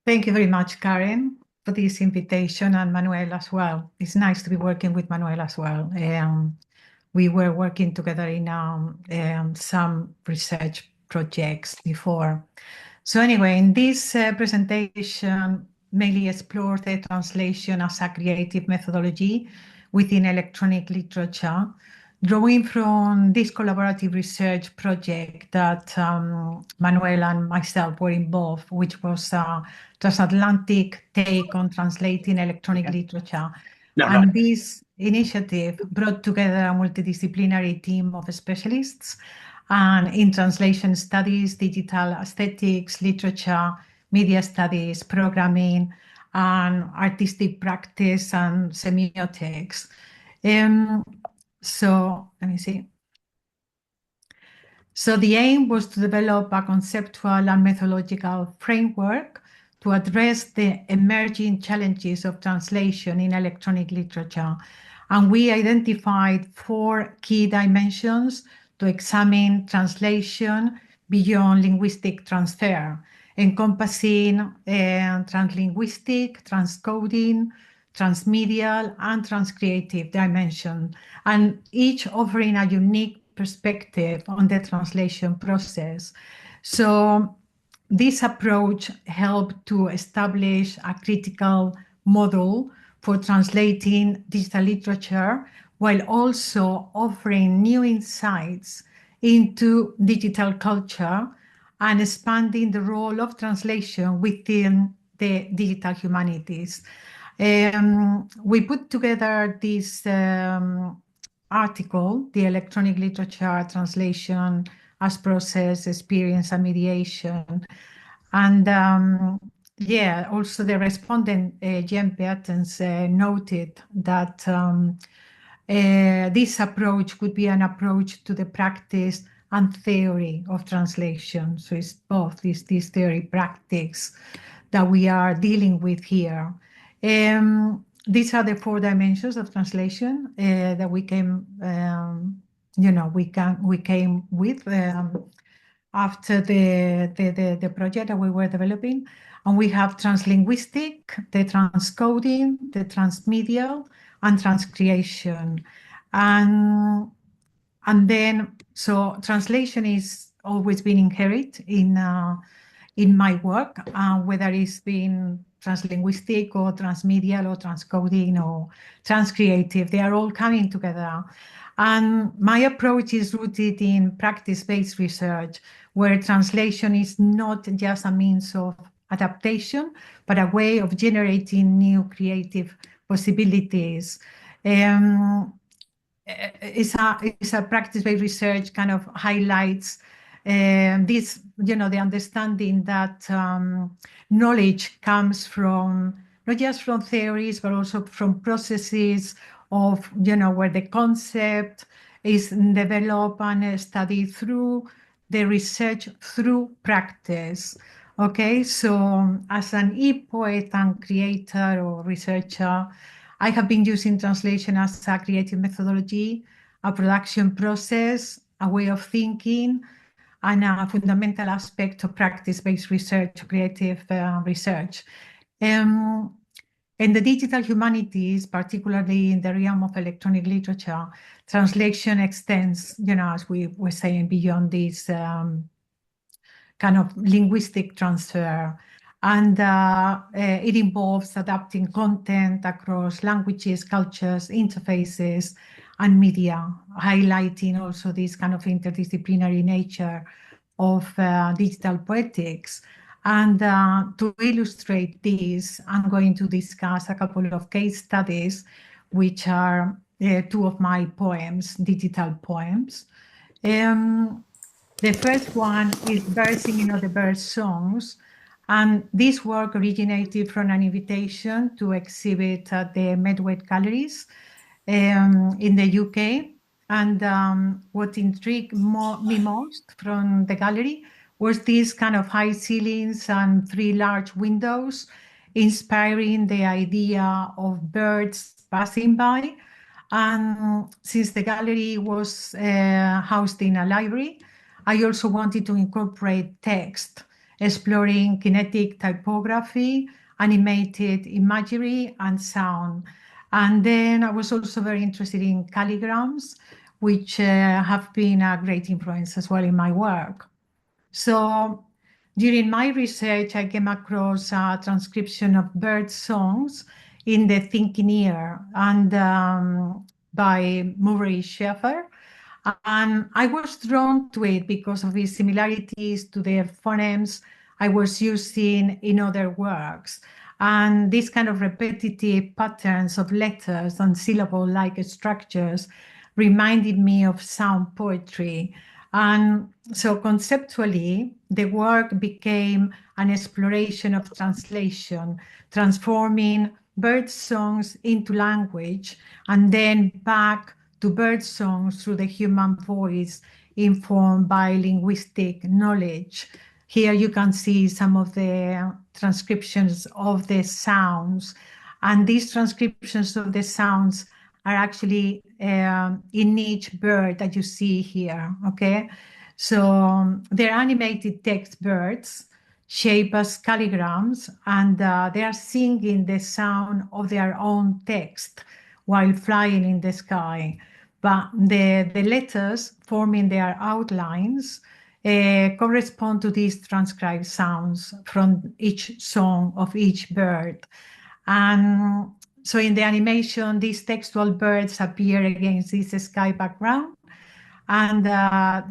Thank you very much, Karen, for this invitation, and Manuel as well. It's nice to be working with Manuel as well. We were working together in some research projects before. So anyway, in this presentation, mainly explore the translation as a creative methodology within electronic literature, drawing from this collaborative research project that Manuel and myself were involved, which was a transatlantic take on translating electronic literature. And this initiative brought together a multidisciplinary team of specialists and in translation studies, digital aesthetics, literature, media studies, programming, and artistic practice and semiotics. So let me see. So the aim was to develop a conceptual and methodological framework to address the emerging challenges of translation in electronic literature. And we identified 4 key dimensions to examine translation beyond linguistic transfer, encompassing translinguistic, transcoding, transmedial, and transcreative dimension, and each offering a unique perspective on the translation process. So this approach helped to establish a critical model for translating digital literature while also offering new insights into digital culture and expanding the role of translation within the digital humanities. We put together this article, the electronic literature translation as process, experience, and mediation. And yeah, also the respondent, Jen Pettens, noted that this approach could be an approach to the practice and theory of translation. So it's both this theory practice that we are dealing with here. These are the 4 dimensions of translation that we came, we came with after the project that we were developing. And we have translinguistic, the transcoding, the transmedial, and transcreation. And then, so translation is always been inherent in my work, whether it's been translinguistic or transmedial or transcoding or transcreative, they are all coming together. And my approach is rooted in practice-based research, where translation is not just a means of adaptation, but a way of generating new creative possibilities. It's a practice-based research kind of highlights this, the understanding that knowledge comes from not just from theories, but also from processes of, where the concept is developed and studied through the research, through practice. Okay, so as an e-poet and creator or researcher, I have been using translation as a creative methodology, a production process, a way of thinking, and a fundamental aspect of practice-based research, creative research. In the digital humanities, particularly in the realm of electronic literature, translation extends, as we were saying, beyond this kind of linguistic transfer. And it involves adapting content across languages, cultures, interfaces, and media, highlighting also this kind of interdisciplinary nature of digital poetics. And to illustrate this, I'm going to discuss a couple of case studies, which are 2 of my poems, digital poems. The first one is Birds Singing Other Birds Songs. And this work originated from an invitation to exhibit at the Medway Galleries in the UK. And what intrigued me most from the gallery was these kind of high ceilings and 3 large windows, inspiring the idea of birds passing by. And since the gallery was housed in a library, I also wanted to incorporate text exploring kinetic typography, animated imagery, and sound. And then I was also very interested in calligrams, which have been a great influence as well in my work. So during my research, I came across a transcription of bird songs in the Thinking Ear and by Murray Schafer. And I was drawn to it because of its similarities to the phonemes I was using in other works. And these kind of repetitive patterns of letters and syllable-like structures reminded me of sound poetry. And so conceptually, the work became an exploration of translation, transforming bird songs into language and then back to bird songs through the human voice informed by linguistic knowledge. Here you can see some of the transcriptions of the sounds, and these transcriptions of the sounds are actually in each bird that you see here, okay? So they're animated text birds shaped as calligrams, and they are singing the sound of their own text while flying in the sky. But the letters forming their outlines correspond to these transcribed sounds from each song of each bird. And so in the animation, these textual birds appear against this sky background. And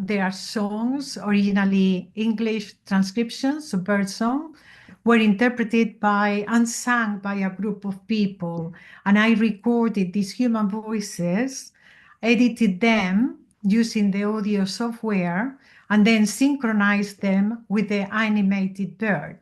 there are songs, originally English transcriptions of bird song, were interpreted by and sung by a group of people. And I recorded these human voices, edited them using the audio software, and then synchronized them with the animated bird.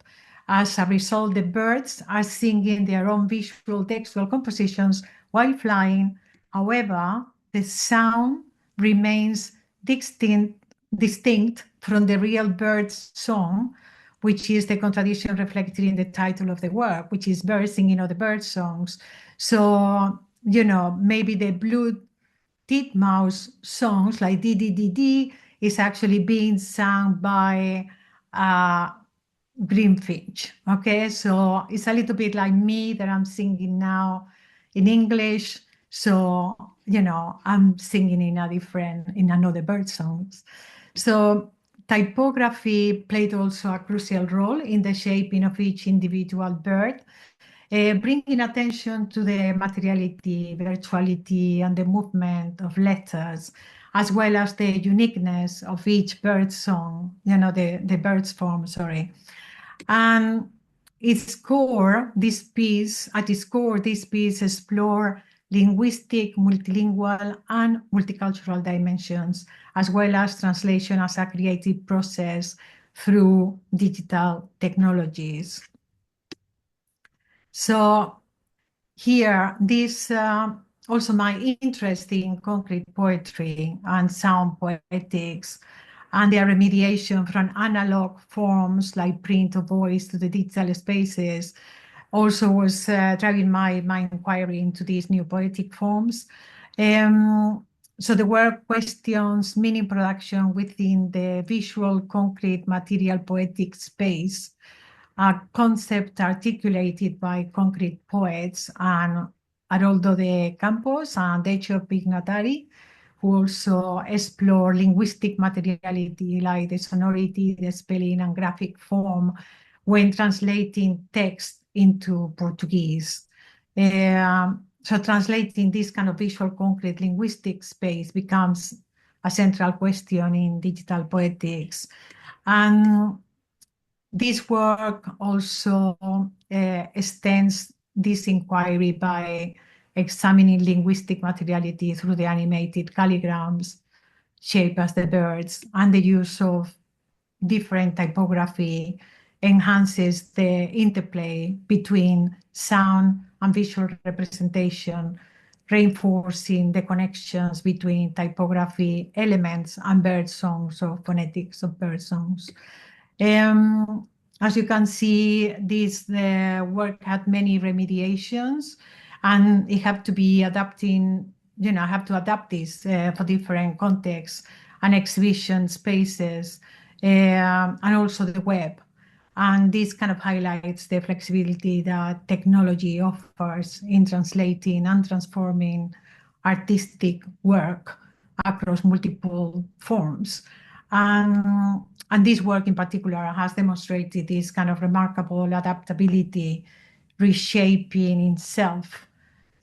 As a result, the birds are singing their own visual textual compositions while flying. However, the sound remains distinct from the real bird's song, which is the contradiction reflected in the title of the work, which is birds singing other bird songs. So, maybe the blue titmouse songs like dee dee dee dee is actually being sung by greenfinch. Okay, so it's a little bit like me that I'm singing now in English. So, I'm singing in another bird songs. So typography played also a crucial role in the shaping of each individual bird, bringing attention to the materiality, virtuality, and the movement of letters, as well as the uniqueness of each bird song, the bird's form, sorry. And at its core, this piece explores linguistic, multilingual, and multicultural dimensions, as well as translation as a creative process through digital technologies. So here, this also my interest in concrete poetry and sound poetics and their remediation from analog forms like print or voice to the digital spaces also was driving my inquiry into these new poetic forms. So the work questions meaning production within the visual, concrete, material, poetic space, a concept articulated by concrete poets and Haroldo de Campos and Decio Pignatari, who also explore linguistic materiality like the sonority, the spelling, and graphic form when translating text into Portuguese. So translating this kind of visual, concrete, linguistic space becomes a central question in digital poetics. And this work also extends this inquiry by examining linguistic materiality through the animated calligrams shaped as the birds, and the use of different typography enhances the interplay between sound and visual representation, reinforcing the connections between typography elements and bird songs or phonetics of bird songs. As you can see, this work had many remediations, and it had to be adapting, I have to adapt this for different contexts and exhibition spaces, and also the web. And this kind of highlights the flexibility that technology offers in translating and transforming artistic work across multiple forms. And this work in particular has demonstrated this kind of remarkable adaptability, reshaping itself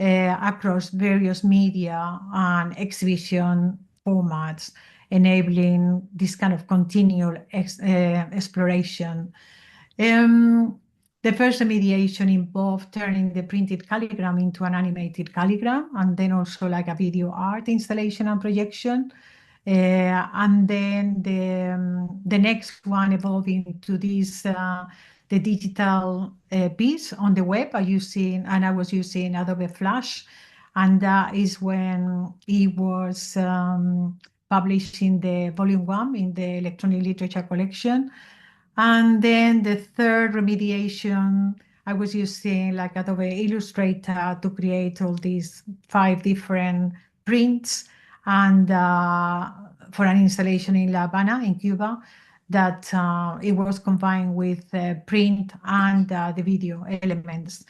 across various media and exhibition formats, enabling this kind of continual exploration. The first remediation involved turning the printed calligram into an animated calligram, and then also like a video art installation and projection. And then the next one evolving into this the digital piece on the web. I was using Adobe Flash, and that is when it was published in the volume 1 in the electronic literature collection. And then the third remediation, I was using like Adobe Illustrator to create all these 5 different prints, and for an installation in La Habana in Cuba, that it was combined with print and the video elements.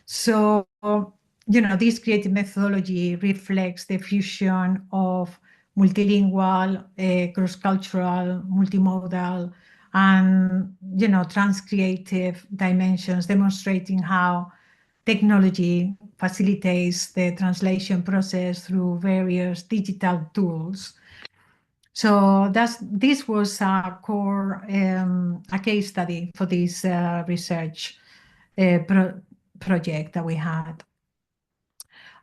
So, this creative methodology reflects the fusion of multilingual, cross-cultural, multimodal, and transcreative dimensions, demonstrating how technology facilitates the translation process through various digital tools. So this was a core, a case study for this research project that we had.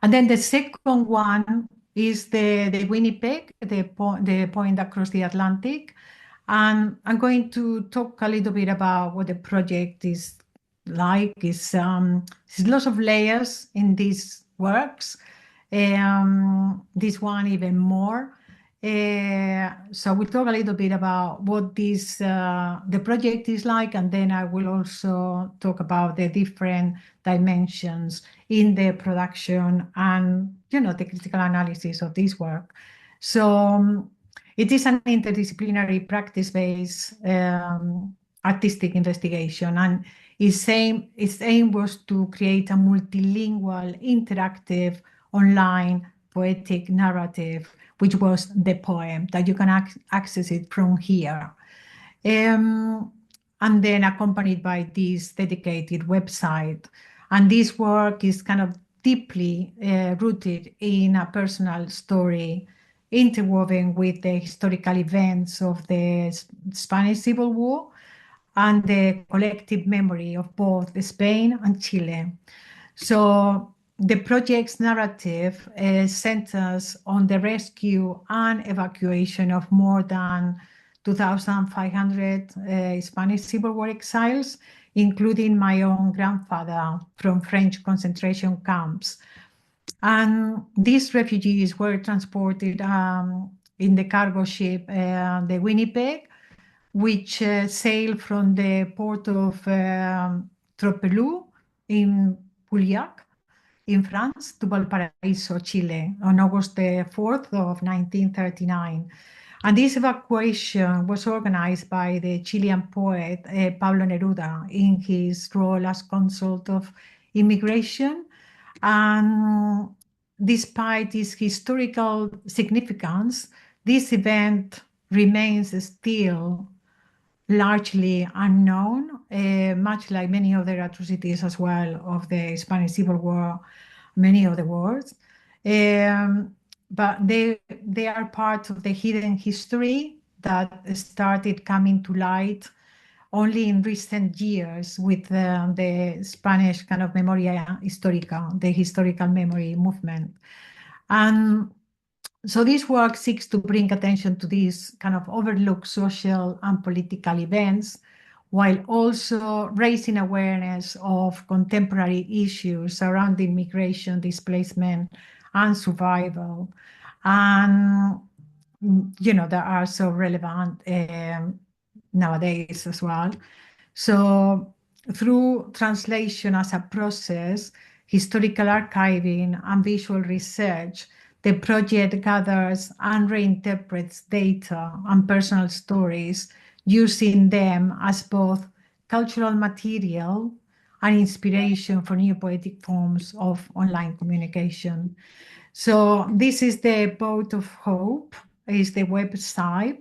And then the second one is the Winnipeg, the point across the Atlantic. And I'm going to talk a little bit about what the project is like. There's lots of layers in these works. This one even more. So we'll talk a little bit about what the project is like, and then I will also talk about the different dimensions in the production and the critical analysis of this work. So it is an interdisciplinary practice-based artistic investigation, and its aim was to create a multilingual, interactive, online poetic narrative, which was the poem, that you can access it from here. And then accompanied by this dedicated website. And this work is kind of deeply rooted in a personal story, interwoven with the historical events of the Spanish Civil War and the collective memory of both Spain and Chile. So the project's narrative centers on the rescue and evacuation of more than 2,500 Spanish Civil War exiles, including my own grandfather from French concentration camps. And these refugees were transported in the cargo ship, the Winnipeg, which sailed from the port of Tropelu in Pauillac in France to Valparaiso, Chile, on August the 4th of 1939. And this evacuation was organized by the Chilean poet Pablo Neruda in his role as consul of immigration. And despite its historical significance, this event remains still largely unknown, much like many other atrocities as well of the Spanish Civil War, many of the wars. But they are part of the hidden history that started coming to light only in recent years with the Spanish kind of memoria histórica, the historical memory movement. And so this work seeks to bring attention to these kind of overlooked social and political events, while also raising awareness of contemporary issues surrounding migration, displacement, and survival. And, that are so relevant nowadays as well. So through translation as a process, historical archiving, and visual research, the project gathers and reinterprets data and personal stories, using them as both cultural material and inspiration for new poetic forms of online communication. So this is the Boat of Hope, is the website,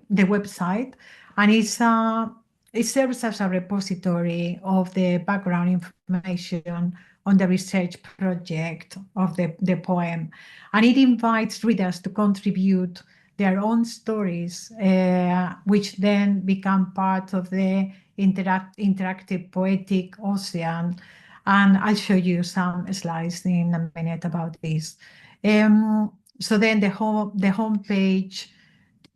and it serves as a repository of the background information on the research project of the poem. And it invites readers to contribute their own stories, which then become part of the interactive poetic ocean. And I'll show you some slides in a minute about this. So then the home page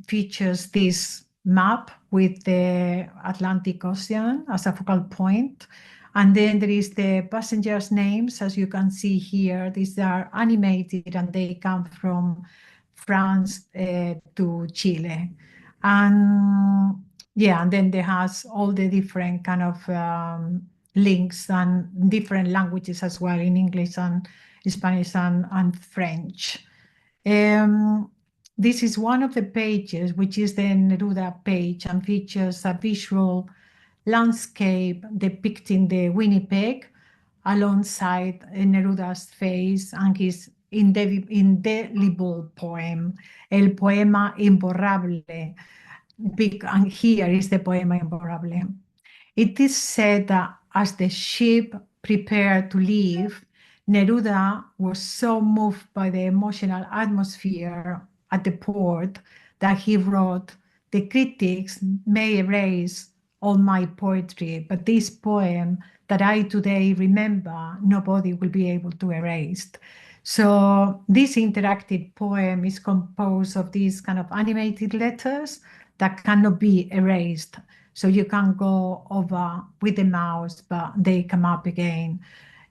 features this map with the Atlantic Ocean as a focal point. And then there is the passengers' names, as you can see here. These are animated and they come from France to Chile. And yeah, and then there has all the different kind of links and different languages as well, in English and Spanish and French. This is one of the pages, which is the Neruda page, and features a visual landscape depicting the Winnipeg alongside Neruda's face and his indelible poem, El Poema Imborrable. And here is the Poema Imborrable. It is said that as the ship prepared to leave, Neruda was so moved by the emotional atmosphere at the port that he wrote, "The critics may erase all my poetry, but this poem that I today remember, nobody will be able to erase." So this interactive poem is composed of these kind of animated letters that cannot be erased. So you can go over with the mouse, but they come up again.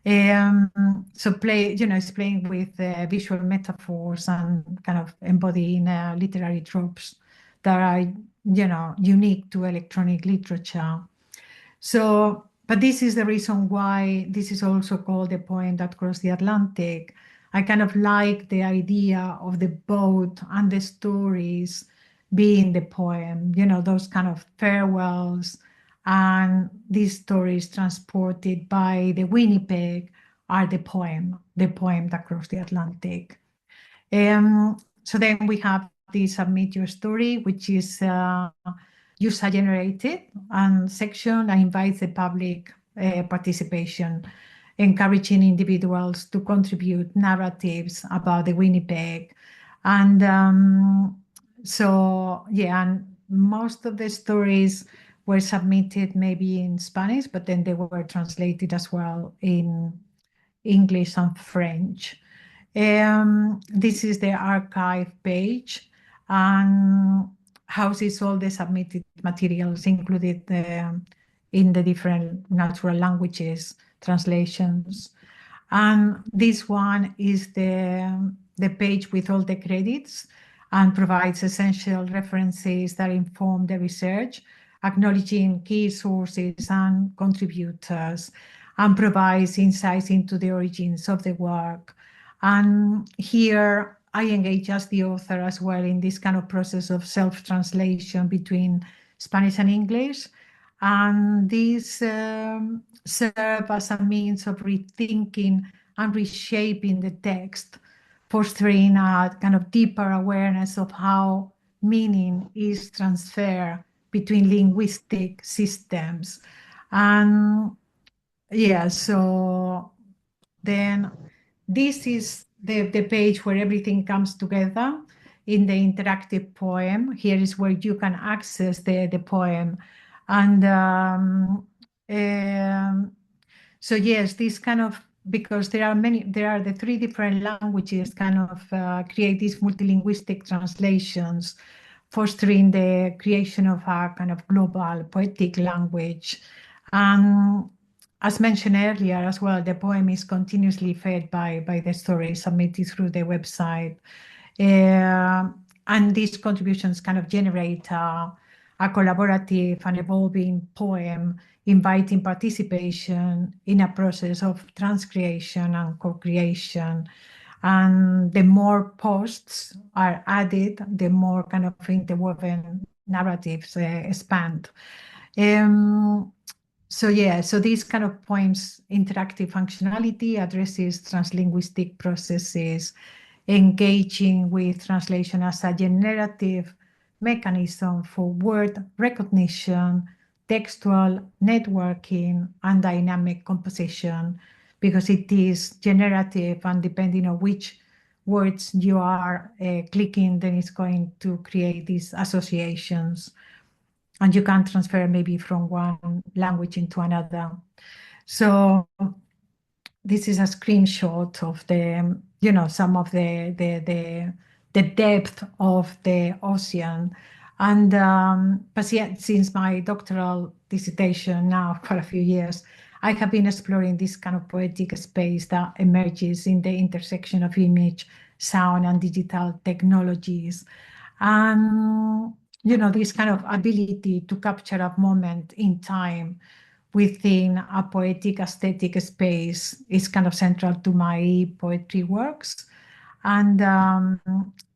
So it's playing with visual metaphors and kind of embodying literary tropes that are, unique to electronic literature. So, but this is the reason why this is also called the poem that crossed the Atlantic. I kind of like the idea of the boat and the stories being the poem, those kind of farewells, and these stories transported by the Winnipeg are the poem that crossed the Atlantic. So then we have the Submit Your Story, which is user-generated and section that invites the public participation, encouraging individuals to contribute narratives about the Winnipeg. And and most of the stories were submitted maybe in Spanish, but then they were translated as well in English and French. This is the archive page and houses all the submitted materials included in the different natural languages translations. And this one is the page with all the credits and provides essential references that inform the research, acknowledging key sources and contributors, and provides insights into the origins of the work. And here I engage as the author as well in this kind of process of self-translation between Spanish and English. And these serve as a means of rethinking and reshaping the text, fostering a kind of deeper awareness of how meaning is transferred between linguistic systems. And yeah, so then this is the page where everything comes together in the interactive poem. Here is where you can access the poem. And so yes, this kind of, because there are the three different languages kind of create these multilinguistic translations, fostering the creation of a kind of global poetic language. And as mentioned earlier as well, the poem is continuously fed by the stories submitted through the website. And these contributions kind of generate a collaborative and evolving poem, inviting participation in a process of transcreation and co-creation. And the more posts are added, the more kind of interwoven narratives expand. So yeah, so these kind of poems, interactive functionality addresses translinguistic processes, engaging with translation as a generative mechanism for word recognition, textual networking, and dynamic composition, because it is generative, and depending on which words you are clicking, then it's going to create these associations, and you can transfer maybe from one language into another. So this is a screenshot of the, some of the depth of the ocean. And but yeah, since my doctoral dissertation now for a few years, I have been exploring this kind of poetic space that emerges in the intersection of image, sound, and digital technologies. And this kind of ability to capture a moment in time within a poetic aesthetic space is kind of central to my poetry works. And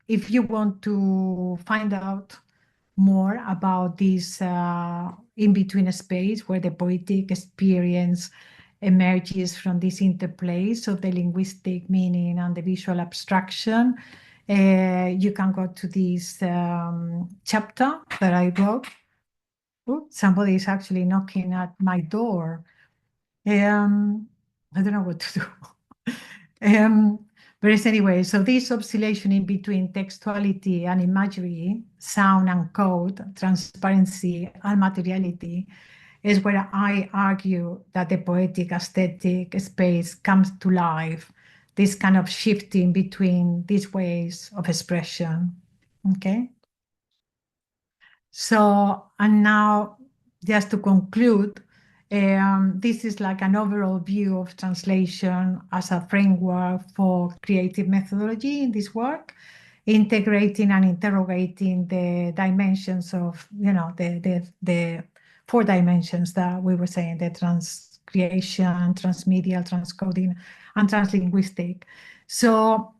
if you want to find out more about this in-between space where the poetic experience emerges from this interplace of the linguistic meaning and the visual abstraction, you can go to this chapter that I wrote. Ooh, somebody is actually knocking at my door. I don't know what to do. But anyway, so this oscillation in between textuality and imagery, sound and code, transparency and materiality is where I argue that the poetic aesthetic space comes to life, this kind of shifting between these ways of expression. Okay. So, and now just to conclude, this is like an overall view of translation as a framework for creative methodology in this work, integrating and interrogating the dimensions of, the four dimensions that we were saying, the transcreation, transmedial, transcoding, and translinguistic. So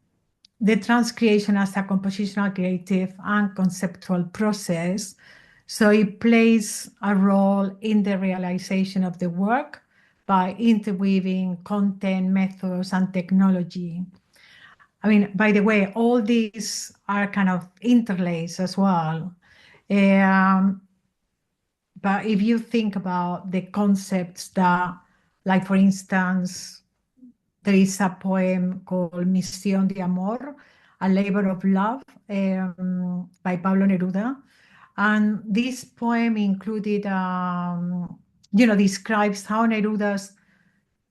the transcreation as a compositional, creative, and conceptual process. So it plays a role in the realization of the work by interweaving content, methods, and technology. I mean, by the way, all these are kind of interlaced as well. But if you think about the concepts that, like for instance, there is a poem called Misión de Amor, a labor of love, by Pablo Neruda. And this poem included, describes how Neruda's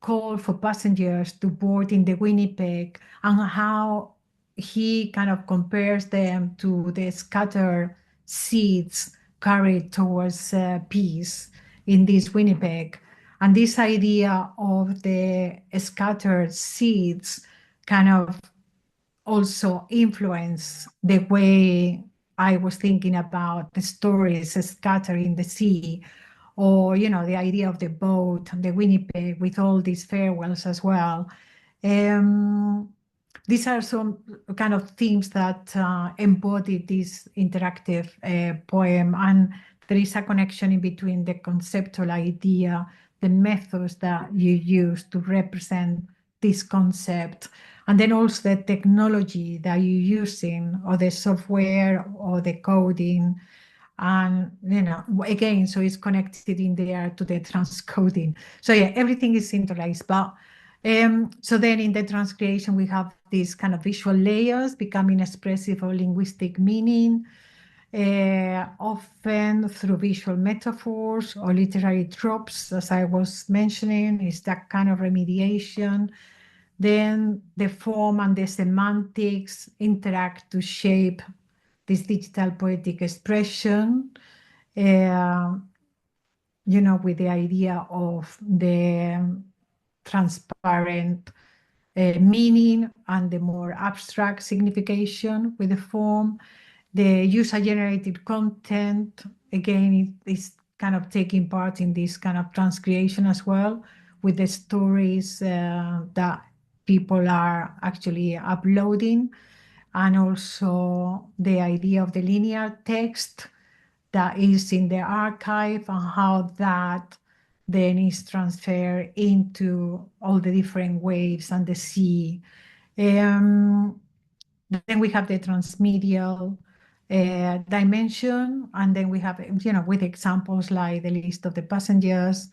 call for passengers to board in the Winnipeg and how he kind of compares them to the scattered seeds carried towards peace in this Winnipeg. And this idea of the scattered seeds kind of also influence the way I was thinking about the stories scattered in the sea, or the idea of the boat, the Winnipeg, with all these farewells as well. These are some kind of themes that embody this interactive poem, and there is a connection in between the conceptual idea, the methods that you use to represent this concept, and then also the technology that you're using, or the software, or the coding. And again, so it's connected in there to the transcoding. So yeah, everything is interlaced. But so then in the transcreation, we have these kind of visual layers becoming expressive of linguistic meaning, often through visual metaphors or literary tropes, as I was mentioning, is that kind of remediation. Then the form and the semantics interact to shape this digital poetic expression, with the idea of the transparent meaning and the more abstract signification with the form. The user-generated content, again, is kind of taking part in this kind of transcreation as well, with the stories that people are actually uploading, and also the idea of the linear text that is in the archive and how that then is transferred into all the different waves and the sea. Then we have the transmedial dimension, and then we have, with examples like the list of the passengers,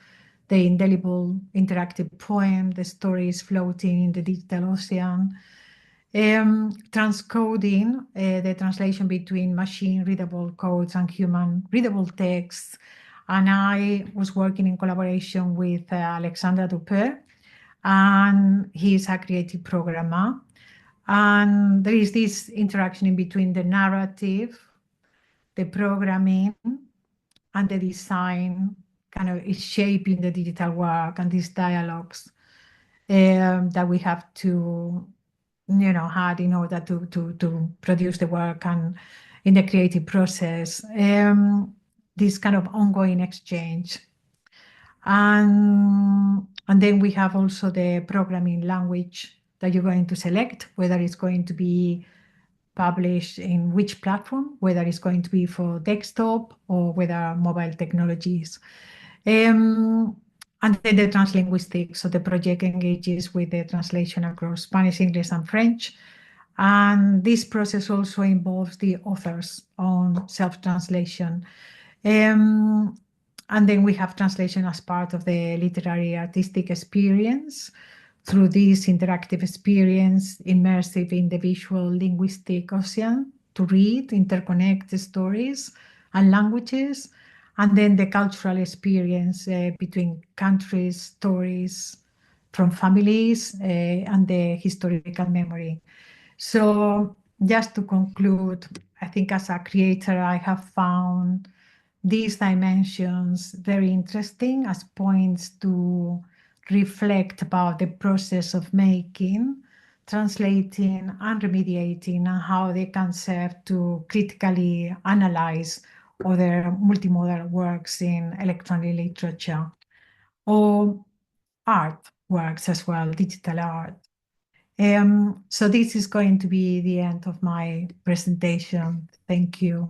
the indelible interactive poem, the stories floating in the digital ocean. Transcoding, the translation between machine readable codes and human readable texts. And I was working in collaboration with Alexandra Dupé, and he's a creative programmer. And there is this interaction in between the narrative, the programming, and the design kind of is shaping the digital work and these dialogues that we have to, had in order to produce the work and in the creative process. This kind of ongoing exchange. And then we have also the programming language that you're going to select, whether it's going to be published in which platform, whether it's going to be for desktop or whether mobile technologies. And then the translinguistics, so the project engages with the translation across Spanish, English, and French. And this process also involves the author's own self-translation. And then we have translation as part of the literary artistic experience. Through this interactive experience, immersive in the visual linguistic ocean, to read, interconnect the stories and languages, and then the cultural experience between countries, stories from families, and the historical memory. So just to conclude, I think as a creator, I have found these dimensions very interesting as points to reflect about the process of making, translating, and remediating, and how they can serve to critically analyze other multimodal works in electronic literature or art works as well, digital art. So this is going to be the end of my presentation. Thank you.